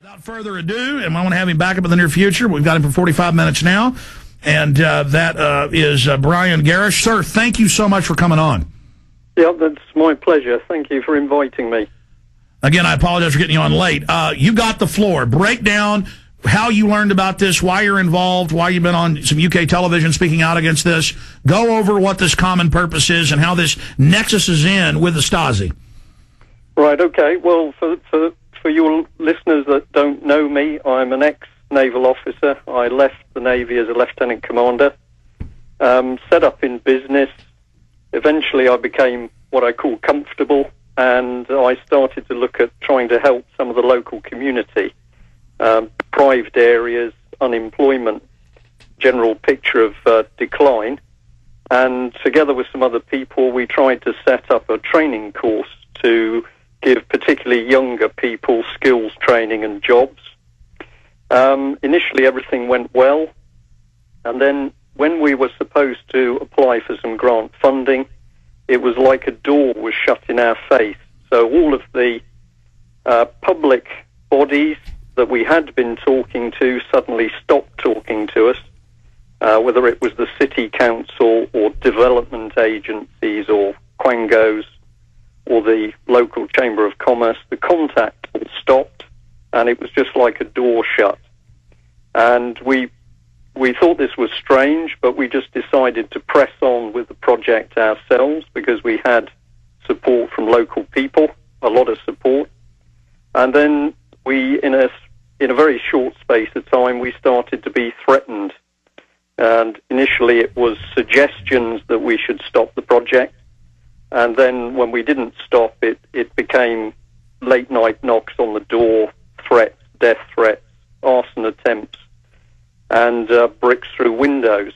Without further ado, and I want to have him back up in the near future. We've got him for 45 minutes now, and that is Brian Gerrish. Sir, thank you so much for coming on. Yeah, that's my pleasure. Thank you for inviting me. Again, I apologize for getting you on late. You got the floor. Break down how you learned about this, why you're involved, why you've been on some UK television speaking out against this. Go over what this common purpose is and how this nexus is in with the Stasi. Right, okay. Well, for your listeners that don't know me, I'm an ex-naval officer. I left the Navy as a lieutenant commander, set up in business. Eventually I became what I call comfortable, and I started to look at trying to help some of the local community, deprived areas, unemployment, general picture of decline. And together with some other people, we tried to set up a training course to give particularly younger people skills training and jobs. Initially everything went well, and then when we were supposed to apply for some grant funding, it was like a door was shut in our face. So all of the public bodies that we had been talking to suddenly stopped talking to us, whether it was the city council or development agencies or quangos or the local chamber of commerce. The contact all stopped, and it was just like a door shut. And we thought this was strange, but we just decided to press on with the project ourselves because we had support from local people, a lot of support. And then we, in a very short space of time, we started to be threatened. And initially it was suggestions that we should stop the project. And then when we didn't stop it, it became late-night knocks on the door, threats, death threats, arson attempts, and bricks through windows.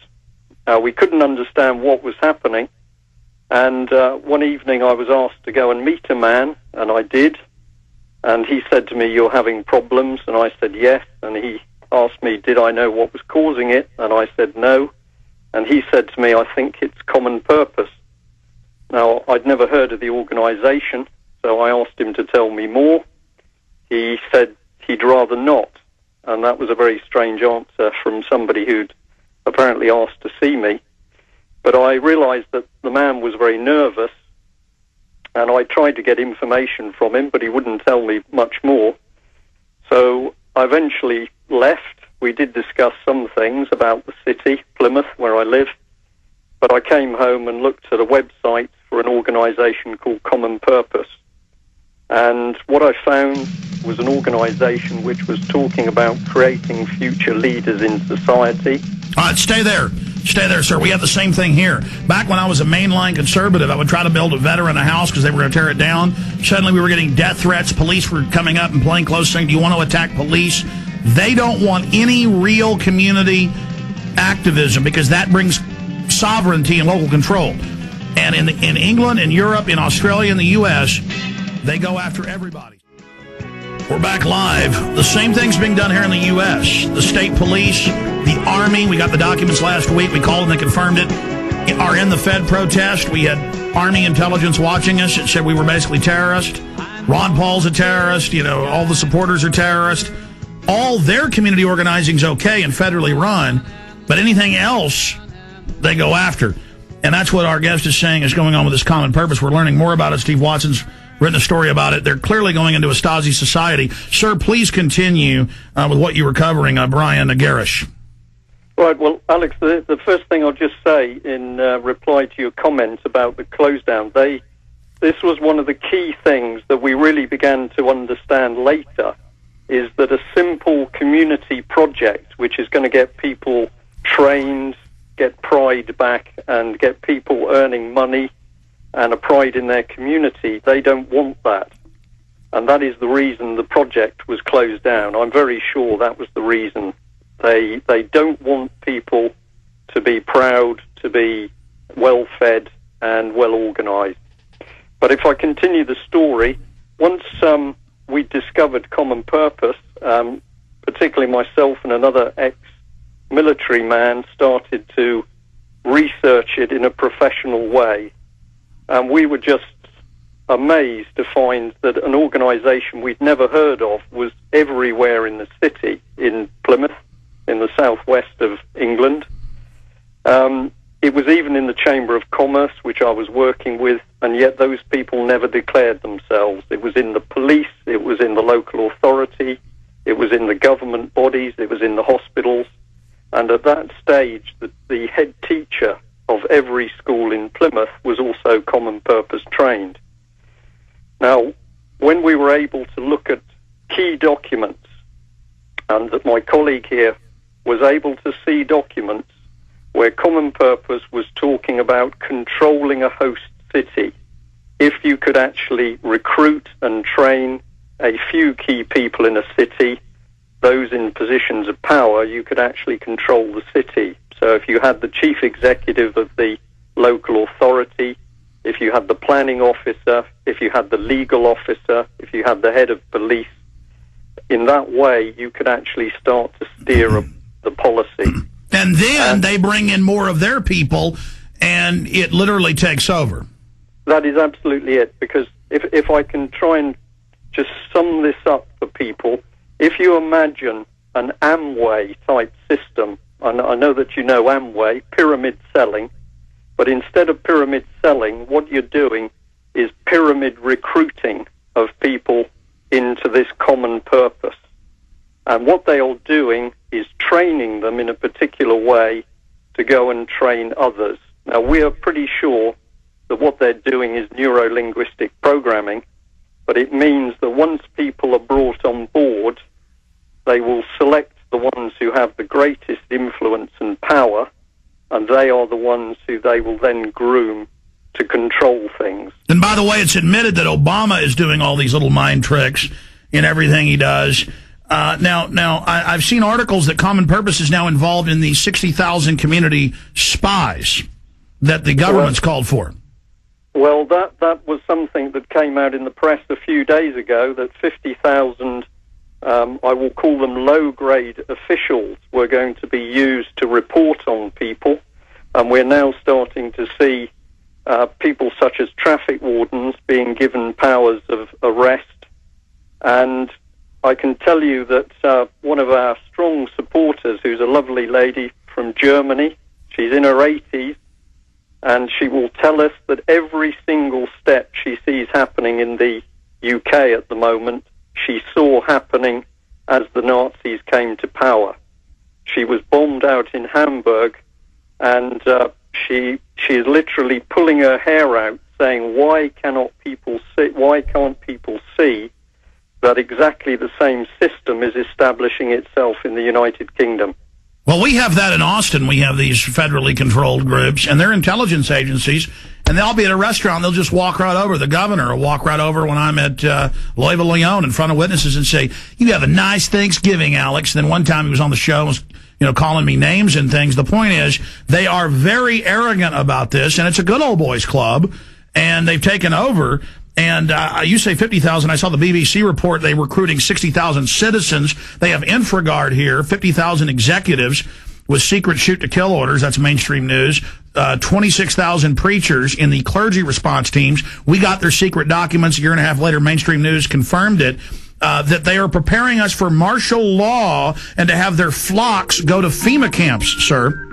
We couldn't understand what was happening. And one evening I was asked to go and meet a man, and I did. And he said to me, "You're having problems?" And I said, "Yes." And he asked me, did I know what was causing it? And I said, "No." And he said to me, "I think it's common purpose." Now, I'd never heard of the organization, so I asked him to tell me more. He said he'd rather not, and that was a very strange answer from somebody who'd apparently asked to see me. But I realized that the man was very nervous, and I tried to get information from him, but he wouldn't tell me much more. So I eventually left. We did discuss some things about the city, Plymouth, where I live. But I came home and looked at a website for an organization called Common Purpose. And what I found was an organization which was talking about creating future leaders in society. All right, stay there. Stay there, sir. We have the same thing here. Back when I was a mainline conservative, I would try to build a veteran a house because they were going to tear it down. Suddenly we were getting death threats. Police were coming up and playing close saying, "Do you want to attack police?" They don't want any real community activism because that brings sovereignty and local control. And in England, in Europe, in Australia, in the U.S., they go after everybody. We're back live. The same thing's being done here in the U.S. The state police, the Army, we got the documents last week. We called and they confirmed it, are in the Fed protest. We had Army intelligence watching us. It said we were basically terrorists. Ron Paul's a terrorist. You know, all the supporters are terrorists. All their community organizing's okay and federally run, but anything else they go after. And that's what our guest is saying is going on with this common purpose. We're learning more about it. Steve Watson's written a story about it. They're clearly going into a Stasi society. Sir, please continue with what you were covering, Brian Gerrish. Right, well, Alex, the first thing I'll just say in reply to your comments about the close down, this was one of the key things that we really began to understand later, is that a simple community project, which is going to get people trained, get pride back, and get people earning money and a pride in their community, they don't want that. And that is the reason the project was closed down. I'm very sure that was the reason. They don't want people to be proud, to be well-fed and well-organized. But if I continue the story, once we discovered Common Purpose, particularly myself and another ex-military man started to research it in a professional way. And we were just amazed to find that an organisation we'd never heard of was everywhere in the city, in Plymouth, in the southwest of England. It was even in the Chamber of Commerce, which I was working with, and yet those people never declared themselves. It was in the police, it was in the local authority, it was in the government bodies, it was in the hospitals. And at that stage, the head teacher of every school in Plymouth was also common purpose trained. Now, when we were able to look at key documents, and that my colleague here was able to see documents where common purpose was talking about controlling a host city, if you could actually recruit and train a few key people in a city, those in positions of power, you could actually control the city. So if you had the chief executive of the local authority, if you had the planning officer, if you had the legal officer, if you had the head of police, in that way you could actually start to steer the policy. And then they bring in more of their people, and it literally takes over. That is absolutely it, because if I can try and just sum this up for people, if you imagine an Amway-type system, and I know that you know Amway, pyramid selling, but instead of pyramid selling, what you're doing is pyramid recruiting of people into this common purpose. And what they are doing is training them in a particular way to go and train others. Now, we are pretty sure that what they're doing is neuro-linguistic programming, but it means that once people are brought on board, they will select the ones who have the greatest influence and power, and they are the ones who they will then groom to control things. And by the way, it's admitted that Obama is doing all these little mind tricks in everything he does. Now, I've seen articles that Common Purpose is now involved in the 60,000 community spies that the government's called for. Well, that was something that came out in the press a few days ago, that 50,000, I will call them low-grade officials, were going to be used to report on people. And we're now starting to see people such as traffic wardens being given powers of arrest. And I can tell you that one of our strong supporters, who's a lovely lady from Germany, she's in her 80s, and she will tell us that every single step she sees happening in the UK at the moment, she saw happening as the Nazis came to power. She was bombed out in Hamburg, and she is literally pulling her hair out, saying, why can't people see that exactly the same system is establishing itself in the United Kingdom? Well, we have that in Austin. We have these federally controlled groups, and they're intelligence agencies, and they'll be at a restaurant, they'll just walk right over. The governor will walk right over when I'm at Loiva Leon in front of witnesses and say, you have a nice Thanksgiving, Alex. And then one time he was on the show and was, calling me names and things. The point is, they are very arrogant about this, and it's a good old boys club, and they've taken over. And you say 50,000. I saw the BBC report. They're recruiting 60,000 citizens. They have InfraGard here, 50,000 executives with secret shoot-to-kill orders. That's mainstream news. 26,000 preachers in the clergy response teams. We got their secret documents a year and a half later. Mainstream news confirmed it. That they are preparing us for martial law and to have their flocks go to FEMA camps, sir.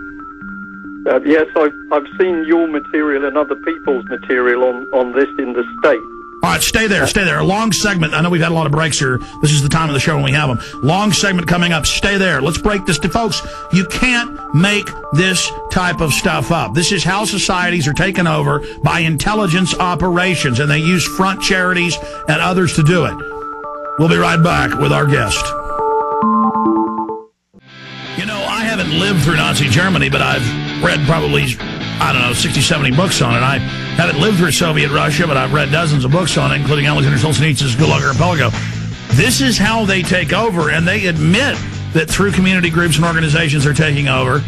Yes, I've seen your material and other people's material on this in the States. All right, stay there, stay there. A long segment. I know we've had a lot of breaks here. This is the time of the show when we have them. Long segment coming up. Stay there. Let's break this to folks. You can't make this type of stuff up. This is how societies are taken over by intelligence operations, and they use front charities and others to do it. We'll be right back with our guest. I haven't lived through Nazi Germany, but I've read probably, 60, 70 books on it. I haven't lived through Soviet Russia, but I've read dozens of books on it, including Alexander Solzhenitsyn's Gulag Archipelago. This is how they take over, and they admit that through community groups and organizations they're taking over.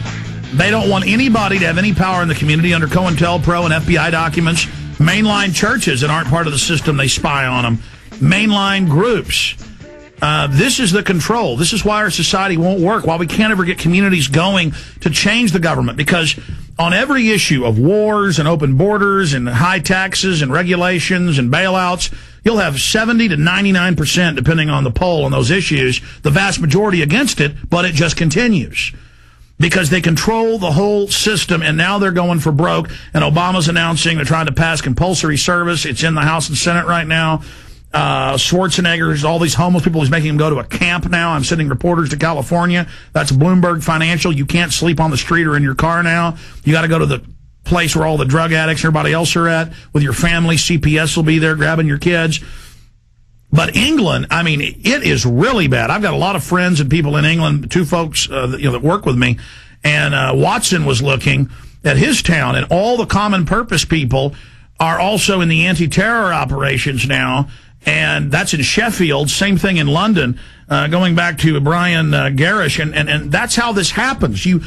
They don't want anybody to have any power in the community under COINTELPRO and FBI documents. Mainline churches that aren't part of the system, they spy on them. Mainline groups. This is the control. This is why our society won't work, why we can't ever get communities going to change the government, because on every issue of wars and open borders and high taxes and regulations and bailouts, you'll have 70 to 99%, depending on the poll on those issues, the vast majority against it, but it just continues. Because they control the whole system, and now they're going for broke, and Obama's announcing they're trying to pass compulsory service. It's in the House and Senate right now. Schwarzenegger's, all these homeless people, he's making them go to a camp now. I'm sending reporters to California. That's Bloomberg Financial. You can't sleep on the street or in your car now. You got to go to the place where all the drug addicts and everybody else are at with your family. CPS will be there grabbing your kids. But England, I mean, it is really bad. I've got a lot of friends and people in England, two folks that work with me, and Watson was looking at his town, and all the common purpose people are also in the anti-terror operations now, and that's in Sheffield. Same thing in London. Going back to Brian Gerrish, and that's how this happens. You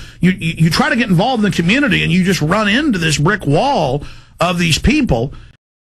try to get involved in the community, and you just run into this brick wall of these people,